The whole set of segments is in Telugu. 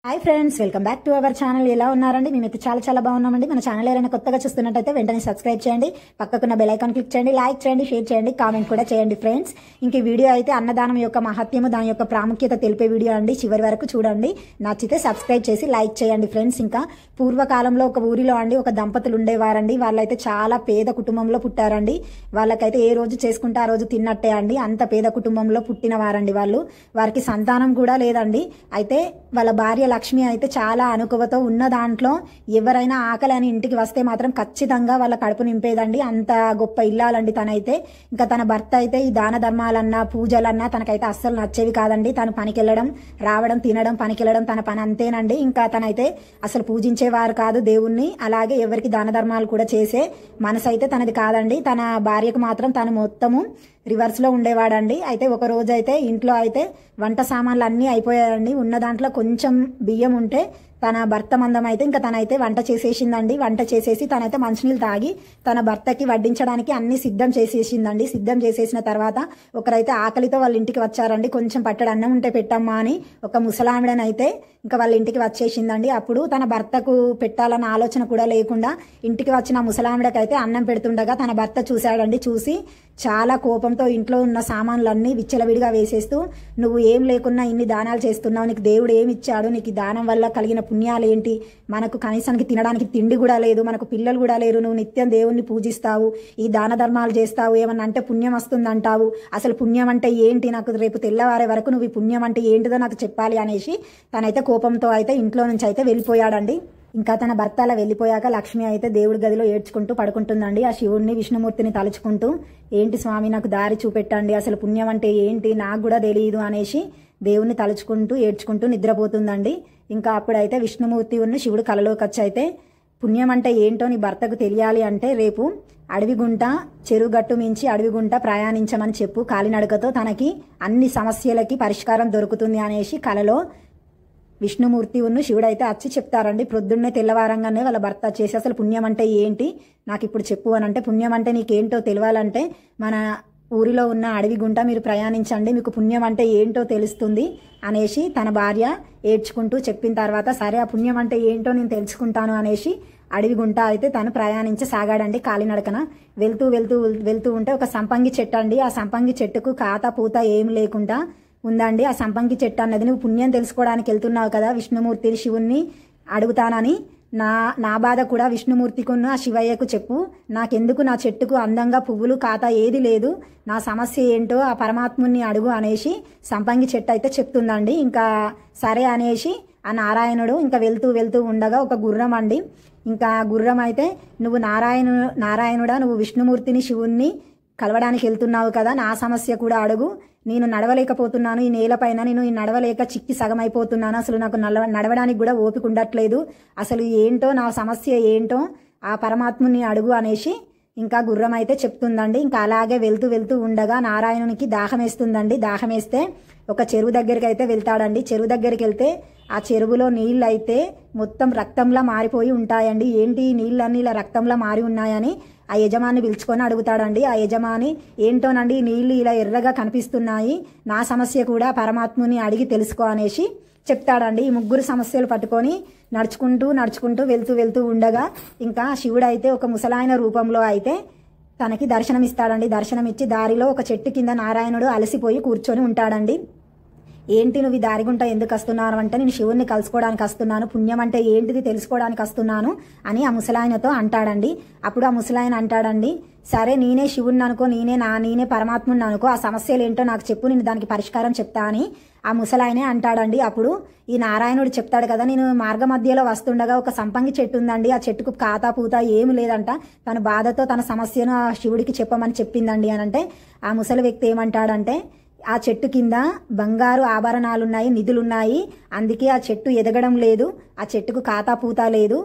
Hi friends, welcome back to our channel. ఎలా ఉన్నారండి? మేమైతే చాలా బాగున్నామండి. మన ఛానల్ ఏదైనా కొత్తగా చూస్తున్నట్టయితే వెంటనే సబ్స్క్రైబ్ చేయండి, పక్కకున్న బెల్ ఐకాన్ క్లిక్ చేయండి, లైక్ చేయండి, షేర్ చేయండి, కామెంట్ కూడా చేయండి ఫ్రెండ్స్. ఇంక ఈ వీడియో అయితే అన్నదానం యొక్క మహత్యము, దాని యొక్క ప్రాముఖ్యత తెలిపే వీడియో అండి. చివరి వరకు చూడండి, నచ్చితే సబ్స్క్రైబ్ చేసి లైక్ చేయండి ఫ్రెండ్స్. ఇంకా పూర్వకాలంలో ఒక ఊరిలో అండి ఒక దంపతులు ఉండేవారండి. వాళ్ళైతే చాలా పేద కుటుంబంలో పుట్టారండి. వాళ్ళకైతే ఏ రోజు చేసుకుంటే ఆ రోజు తిన్నట్టే అండి. అంత పేద కుటుంబంలో పుట్టిన వారండి వాళ్ళు. వారికి సంతానం కూడా లేదండి. అయితే వాళ్ళ భార్య లక్ష్మి అయితే చాలా అనుకువతో ఉన్న దాంట్లో ఎవరైనా ఆకలి అని ఇంటికి వస్తే మాత్రం ఖచ్చితంగా వాళ్ళ కడుపు నింపేదండి. అంత గొప్ప ఇల్లాలండి తనైతే. ఇంకా తన భర్త అయితే ఈ దాన ధర్మాలన్నా పూజలన్నా తనకైతే అస్సలు నచ్చేవి కాదండి. తను పనికెళ్ళడం, రావడం, తినడం, పనికెళ్ళడం, తన పని అంతేనండి. ఇంకా తనైతే అసలు పూజించేవారు కాదు దేవుణ్ణి. అలాగే ఎవరికి దాన ధర్మాలు కూడా చేసే మనసు అయితే తనది కాదండి. తన భార్యకు మాత్రం తను మొత్తము రివర్స్ లో ఉండేవాడండి. అయితే ఒక రోజు అయితే ఇంట్లో అయితే వంట సామాన్లు అన్నీ అయిపోయాయండి. ఉన్న దాంట్లో కొంచెం బియ్యం ఉంటే తన భర్త మందం అయితే ఇంకా తనైతే వంట చేసేసిందండి. వంట చేసేసి తనైతే మంచినీళ్ళు తాగి తన భర్తకి వడ్డించడానికి అన్ని సిద్ధం చేసేసిందండి. సిద్ధం చేసేసిన తర్వాత ఒకరైతే ఆకలితో వాళ్ళ ఇంటికి వచ్చారండి. కొంచెం పట్టడి అన్నం ఉంటే పెట్టమ్మా అని ఒక ముసలామిడనైతే ఇంకా వాళ్ళ ఇంటికి వచ్చేసిందండి. అప్పుడు తన భర్తకు పెట్టాలన్న ఆలోచన కూడా లేకుండా ఇంటికి వచ్చిన ముసలామిడకైతే అన్నం పెడుతుండగా తన భర్త చూశాడండి. చూసి చాలా కోపంతో ఇంట్లో ఉన్న సామాన్లన్నీ విచ్చలవిడిగా వేసేస్తూ, నువ్వు ఏం లేకున్నా ఇన్ని దానాలు చేస్తున్నావు, నీకు దేవుడు ఏమి ఇచ్చాడు, నీకు ఈ దానం వల్ల కలిగిన పుణ్యాలు ఏంటి, మనకు కనీసానికి తినడానికి తిండి కూడా లేదు, మనకు పిల్లలు కూడా లేరు, నువ్వు నిత్యం దేవుణ్ణి పూజిస్తావు, ఈ దాన ధర్మాలు చేస్తావు, ఏమన్నా అంటే పుణ్యం వస్తుందంటావు, అసలు పుణ్యం అంటే ఏంటి, నాకు రేపు తెల్లవారే వరకు నువ్వు ఈ పుణ్యం అంటే ఏంటిదో నాకు చెప్పాలి అనేసి తనైతే కోపంతో అయితే ఇంట్లో నుంచి అయితే వెళ్ళిపోయాడండి. ఇంకా తన భర్త అలా వెళ్ళిపోయాక లక్ష్మి అయితే దేవుడి గదిలో ఏడ్చుకుంటూ పడుకుంటుందండి. ఆ శివుణ్ణి విష్ణుమూర్తిని తలుచుకుంటూ, ఏంటి స్వామి నాకు దారి చూపెట్టండి, అసలు పుణ్యం అంటే ఏంటి నాకు కూడా తెలియదు అనేసి దేవుణ్ణి తలుచుకుంటూ ఏడ్చుకుంటూ నిద్రపోతుందండి. ఇంకా అప్పుడైతే విష్ణుమూర్తి ఉన్న శివుడు కలలోకి వచ్చి అయితే, పుణ్యం అంటే ఏంటో నీ భర్తకు తెలియాలి అంటే రేపు అడవిగుంట చెరుగట్టు మించి అడవిగుంట ప్రయాణించమని చెప్పు, కాలినడకతో తనకి అన్ని సమస్యలకి పరిష్కారం దొరుకుతుంది అనేసి కలలో విష్ణుమూర్తి ఉన్న శివుడు అయితే వచ్చి చెప్తారండి. ప్రొద్దున్నే తెల్లవారంగానే వాళ్ళ భర్త చేసి, అసలు పుణ్యం అంటే ఏంటి నాకు ఇప్పుడు చెప్పు అని అంటే, పుణ్యం అంటే నీకేంటో తెలియాలంటే మన ఊరిలో ఉన్న అడవి గుంట మీరు ప్రయాణించండి, మీకు పుణ్యం అంటే ఏంటో తెలుస్తుంది అనేసి తన భార్య ఏడ్చుకుంటూ చెప్పిన తర్వాత, సరే ఆ పుణ్యం అంటే ఏంటో నేను తెలుసుకుంటాను అనేసి అడవి గుంట అయితే తను ప్రయాణించసాగాడండి. కాలినడకన వెళ్తూ వెళ్తూ వెళ్తూ ఉంటే ఒక సంపంగి చెట్టు అండి. ఆ సంపంగి చెట్టుకు కాత పూత ఏం లేకుండా ఉందండి. ఆ సంపంగి చెట్టు అన్నది, నువ్వు పుణ్యం తెలుసుకోవడానికి వెళ్తున్నావు కదా, విష్ణుమూర్తిని శివుణ్ణి అడుగుతానని నా బాధ కూడా విష్ణుమూర్తికున్న ఆ శివయ్యకు చెప్పు, నాకెందుకు నా చెట్టుకు అందంగా పువ్వులు కాత ఏది లేదు, నా సమస్య ఏంటో ఆ పరమాత్ముని అడుగు అనేసి సంపంగి చెట్టు అయితే చెప్తుందండి. ఇంకా సరే అనేసి ఆ నారాయణుడు ఇంకా వెళ్తూ వెళ్తూ ఉండగా ఒక గుర్రం అండి. ఇంకా గుర్రం అయితే, నువ్వు నారాయణుడా, నువ్వు విష్ణుమూర్తిని శివుణ్ణి కలవడానికి వెళ్తున్నావు కదా, నా సమస్య కూడా అడుగు, నేను నడవలేకపోతున్నాను, ఈ నేలపైన నేను ఈ నడవలేక చిక్కి సగమైపోతున్నాను, అసలు నాకు నడవడానికి కూడా ఓపిక ఉండట్లేదు, అసలు ఏంటో నా సమస్య ఏంటో ఆ పరమాత్ముని అడుగు అనేసి ఇంకా గుర్రం అయితే చెప్తుందండి. ఇంకా అలాగే వెళ్తూ వెళ్తూ ఉండగా నారాయణునికి దాహం వేస్తుందండి. దాహం వేస్తే ఒక చెరువు దగ్గరికి అయితే వెళ్తాడండి. చెరువు దగ్గరికి వెళ్తే ఆ చెరువులో నీళ్ళు అయితే మొత్తం రక్తంలా మారిపోయి ఉంటాయండి. ఏంటి నీళ్ళన్నీ ఇలా రక్తంలా మారి ఉన్నాయని ఆ యజమాని పిలుచుకొని అడుగుతాడండి. ఆ యజమాని, ఏంటోనండి నీళ్లు ఇలా ఎర్రగా కనిపిస్తున్నాయి, నా సమస్య కూడా పరమాత్ముని అడిగి తెలుసుకో అనేసి చెప్తాడండి. ఈ ముగ్గురు సమస్యలు పట్టుకొని నడుచుకుంటూ వెళ్తూ ఉండగా ఇంకా శివుడు అయితే ఒక ముసలాయన రూపంలో అయితే తనకి దర్శనమిస్తాడండి. దర్శనమిచ్చి దారిలో ఒక చెట్టు కింద నారాయణుడు అలసిపోయి కూర్చొని ఉంటాడండి. ఏంటి నువ్వు ఈ దారిగుంట ఎందుకు వస్తున్నాను అంటే, నేను శివుణ్ణి కలుసుకోవడానికి వస్తున్నాను, పుణ్యం అంటే ఏంటిది తెలుసుకోవడానికి వస్తున్నాను అని ఆ ముసలాయనతో అంటాడండి. అప్పుడు ఆ ముసలాయన అంటాడండి, సరే నేనే శివుణ్ణి అనుకో, నేనే పరమాత్ముని అనుకో, ఆ సమస్యలు ఏంటో నాకు చెప్పు, నేను దానికి పరిష్కారం చెప్తా అని ఆ ముసలాయనే అంటాడండి. అప్పుడు ఈ నారాయణుడు చెప్తాడు కదా, నేను మార్గ మధ్యలో వస్తుండగా ఒక సంపంగి చెట్టు ఉందండి, ఆ చెట్టుకు కాతా పూత ఏమి లేదంట, తన బాధతో తన సమస్యను ఆ శివుడికి చెప్పమని చెప్పిందండి అని అంటే, ఆ ముసలి వ్యక్తి ఏమంటాడంటే, ఆ చెట్టు కింద బంగారు ఆభరణాలున్నాయి, నిధులున్నాయి, అందుకే ఆ చెట్టు ఎదగడం లేదు, ఆ చెట్టుకు కాతా పూత లేదు,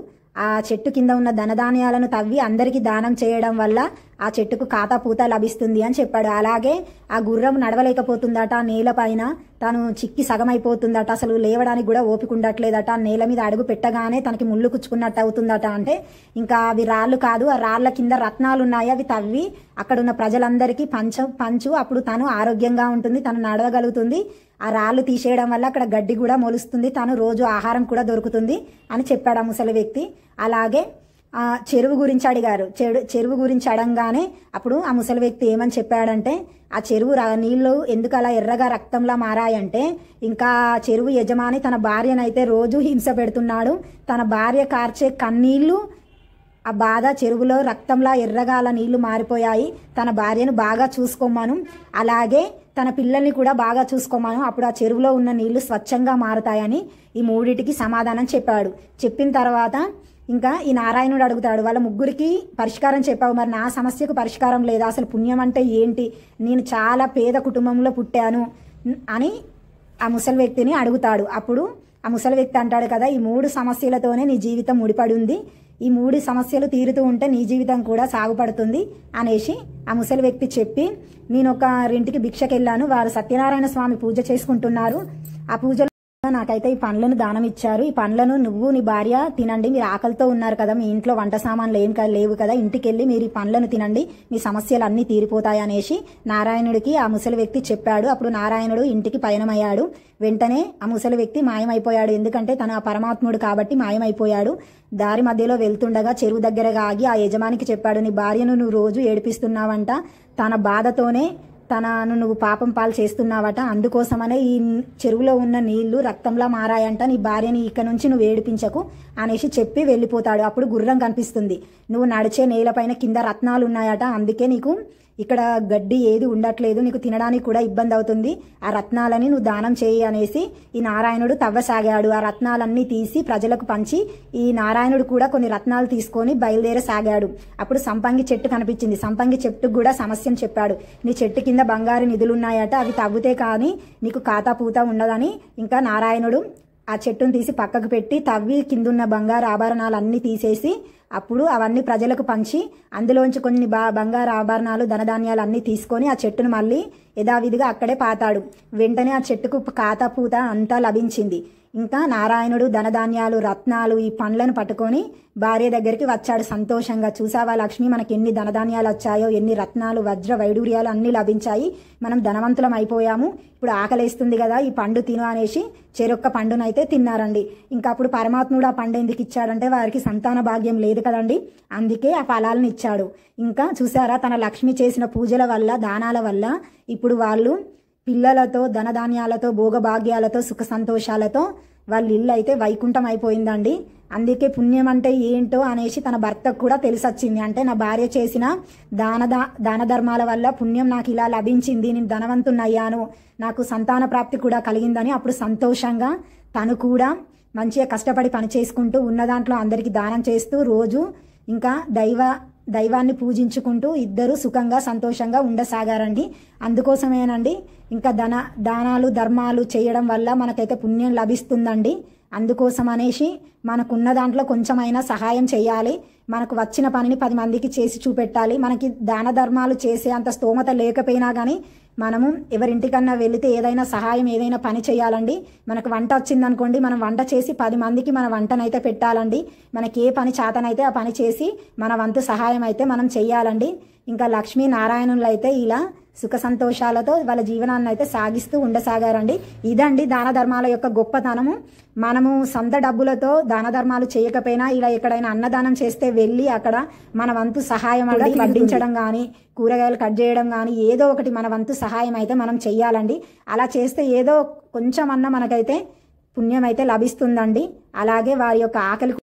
ఆ చెట్టు కింద ఉన్న ధనధాన్యాలను తవ్వి అందరికీ దానం చేయడం వల్ల ఆ చెట్టుకు కాతా పూత లభిస్తుంది అని చెప్పాడు. అలాగే ఆ గుర్రం నడవలేకపోతుందట, నేల పైన తను చిక్కి సగమైపోతుందట, అసలు లేవడానికి కూడా ఓపిక ఉండట్లేదట, నేల మీద అడుగు పెట్టగానే తనకి ముళ్ళు కుచ్చుకున్నట్టు అవుతుందట. అంటే ఇంకా అవి రాళ్ళు కాదు, ఆ రాళ్ల కింద రత్నాలు ఉన్నాయి, అవి తవ్వి అక్కడ ఉన్న ప్రజలందరికీ పంచు, అప్పుడు తను ఆరోగ్యంగా ఉంటుంది, తను నడవగలుగుతుంది, ఆ రాళ్ళు తీసేయడం వల్ల అక్కడ గడ్డి కూడా మొలుస్తుంది, తను రోజు ఆహారం కూడా దొరుకుతుంది అని చెప్పాడు ఆ ముసలి వ్యక్తి. అలాగే చెరువు గురించి అడిగారు. చెరువు గురించి అడగగానే అప్పుడు ఆ ముసలి వ్యక్తి ఏమని చెప్పాడంటే, ఆ చెరువు నీళ్లు ఎందుకు అలా ఎర్రగా రక్తంలా మారాయంటే, ఇంకా చెరువు యజమాని తన భార్యనైతే రోజు హింస పెడుతున్నాడు. తన భార్య కార్చే కన్నీళ్లు ఆ బాధ చెరువులో రక్తంలా ఎర్రగా అలా నీళ్లు మారిపోయాయి. తన భార్యను బాగా చూసుకోమను, అలాగే తన పిల్లల్ని కూడా బాగా చూసుకోమను, అప్పుడు ఆ చెరువులో ఉన్న నీళ్లు స్వచ్ఛంగా మారుతాయని ఈ మూడిటికి సమాధానం చెప్పాడు. చెప్పిన తర్వాత ఇంకా ఈ నారాయణుడు అడుగుతాడు, వాళ్ళ ముగ్గురికి పరిష్కారం చెప్పావు, మరి నా సమస్యకు పరిష్కారం లేదా, అసలు పుణ్యం అంటే ఏంటి, నేను చాలా పేద కుటుంబంలో పుట్టాను అని ఆ ముసలి వ్యక్తిని అడుగుతాడు. అప్పుడు ఆ ముసలి వ్యక్తి అంటాడు కదా, ఈ 3 సమస్యలతోనే నీ జీవితం ముడిపడి ఉంది, ఈ 3 సమస్యలు తీరుతూ ఉంటే నీ జీవితం కూడా సాగుపడుతుంది అనేసి ఆ ముసలి వ్యక్తి చెప్పి, నేను ఒక ఇంటికి భిక్షకెళ్ళాను, వారు సత్యనారాయణ స్వామి పూజ చేసుకుంటున్నారు, ఆ పూజలో నాకైతే ఈ పండ్లను దానం ఇచ్చారు, ఈ పండ్లను నువ్వు నీ భార్య తినండి, మీరు ఆకలితో ఉన్నారు కదా, మీ ఇంట్లో వంట సామాన్లు ఏం లేవు కదా, ఇంటికి వెళ్ళి మీరు ఈ పండ్లను తినండి, మీ సమస్యలు అన్నీ తీరిపోతాయి అనేసి నారాయణుడికి ఆ ముసలి వ్యక్తి చెప్పాడు. అప్పుడు నారాయణుడు ఇంటికి పయనమయ్యాడు. వెంటనే ఆ ముసలి వ్యక్తి మాయమైపోయాడు, ఎందుకంటే తన పరమాత్ముడు కాబట్టి మాయమైపోయాడు. దారి మధ్యలో వెళ్తుండగా చెరువు దగ్గరగా ఆగి ఆ యజమానికి చెప్పాడు, నీ భార్యను నువ్వు రోజు ఏడిపిస్తున్నావంట, తన బాధతోనే తనను నువ్వు పాపం పాలు చేస్తున్నావట, అందుకోసమనే ఈ చెరువులో ఉన్న నీళ్లు రక్తంలా మారాయంట, నీ భార్యని ఇక నుంచి నువ్వు ఏడిపించకు అనేసి చెప్పి వెళ్ళిపోతాడు. అప్పుడు గుర్రం కనిపిస్తుంది, నువ్వు నడిచే నేలపైన కింద రత్నాలు ఉన్నాయట, అందుకే నీకు ఇక్కడ గడ్డి ఏది ఉండట్లేదు, నీకు తినడానికి కూడా ఇబ్బంది అవుతుంది, ఆ రత్నాలని నువ్వు దానం చేయి అనేసి ఈ నారాయణుడు తవ్వసాగాడు. ఆ రత్నాలన్నీ తీసి ప్రజలకు పంచి ఈ నారాయణుడు కూడా కొన్ని రత్నాలు తీసుకొని బయలుదేరసాగాడు. అప్పుడు సంపంగి చెట్టు కనిపించింది. సంపంగి చెట్టుకు కూడా సమస్యను చెప్పాడు, నీ చెట్టు కింద బంగారు నిధులున్నాయట, అవి తవ్వుతే కానీ నీకు ఖాతా పూత ఉండదని. ఇంకా నారాయణుడు ఆ చెట్టును తీసి పక్కకు పెట్టి తవ్వి కిందున్న బంగారు ఆభరణాలు అన్నీ తీసేసి అప్పుడు అవన్నీ ప్రజలకు పంచి అందులోంచి కొన్ని బంగారు ఆభరణాలు ధనధాన్యాలు అన్నీ తీసుకొని ఆ చెట్టును మళ్ళీ యథావిధిగా అక్కడే పాతాడు. వెంటనే ఆ చెట్టుకు ఖాతా పూత అంతా లభించింది. ఇంకా నారాయణుడు ధనధాన్యాలు రత్నాలు ఈ పండ్లను పట్టుకొని భార్య దగ్గరికి వచ్చాడు సంతోషంగా. చూసావా లక్ష్మి, మనకి ఎన్ని ధనధాన్యాలు వచ్చాయో, ఎన్ని రత్నాలు వజ్ర వైడూర్యాలు అన్నీ లభించాయి, మనం ధనవంతులం అయిపోయాము, ఇప్పుడు ఆకలేస్తుంది కదా, ఈ పండు తిను అనేసి చెరొక్క పండునైతే తిన్నారండి. ఇంకా అప్పుడు పరమాత్ముడు ఆ పండు ఎందుకు ఇచ్చాడంటే వారికి సంతాన భాగ్యం లేదు కదండి, అందుకే ఆ ఫలాలను ఇచ్చాడు. ఇంకా చూసారా, తన లక్ష్మి చేసిన పూజల వల్ల దానాల వల్ల ఇప్పుడు వాళ్ళు పిల్లలతో ధనధాన్యాలతో భోగభాగ్యాలతో సుఖ సంతోషాలతో వాళ్ళ ఇల్లు అయితే వైకుంఠం అయిపోయిందండి. అందుకే పుణ్యం అంటే ఏంటో అనేసి తన భర్తకు కూడా తెలిసొచ్చింది. అంటే నా భార్య చేసిన దాన ధర్మాల వల్ల పుణ్యం నాకు ఇలా లభించింది, నేను ధనవంతున్నయ్యాను, నాకు సంతాన ప్రాప్తి కూడా కలిగిందని అప్పుడు సంతోషంగా తను కూడా మంచిగా కష్టపడి పని చేసుకుంటూ ఉన్న దాంట్లో అందరికీ దానం చేస్తూ రోజు ఇంకా దైవాన్ని పూజించుకుంటూ ఇద్దరు సుఖంగా సంతోషంగా ఉండసాగారండి. అందుకోసమేనండి ఇంకా దానాలు ధర్మాలు చేయడం వల్ల మనకైతే పుణ్యం లభిస్తుందండి. అందుకోసం అనేసి మనకున్న దాంట్లో కొంచెమైనా సహాయం చేయాలి, మనకు వచ్చిన పనిని 10 మందికి చేసి చూపెట్టాలి. మనకి దాన ధర్మాలు చేసే అంత స్తోమత లేకపోయినా కానీ మనము ఎవరింటికన్నా వెళితే ఏదైనా సహాయం ఏదైనా పని చేయాలండి. మనకు వంట వచ్చిందనుకోండి, మనం వంట చేసి 10 మందికి మన వంటనైతే పెట్టాలండి. మనకి ఏ పని చేతనైతే ఆ పని చేసి మన వంతు సహాయం అయితే మనం చెయ్యాలండి. ఇంకా లక్ష్మీ నారాయణులు అయితే ఇలా సుఖ సంతోషాలతో వాళ్ళ జీవనాన్ని అయితే సాగిస్తూ ఉండసాగారండి. ఇదండి దాన ధర్మాల యొక్క గొప్పతనము. మనము సొంత డబ్బులతో దాన ధర్మాలు చేయకపోయినా ఇలా ఎక్కడైనా అన్నదానం చేస్తే వెళ్ళి అక్కడ మన వంతు సహాయం వడ్డించడం కానీ కూరగాయలు కట్ చేయడం కానీ ఏదో ఒకటి మన వంతు సహాయం అయితే మనం చెయ్యాలండి. అలా చేస్తే ఏదో కొంచెం అన్న మనకైతే పుణ్యం అయితే లభిస్తుందండి. అలాగే వారి యొక్క ఆకలి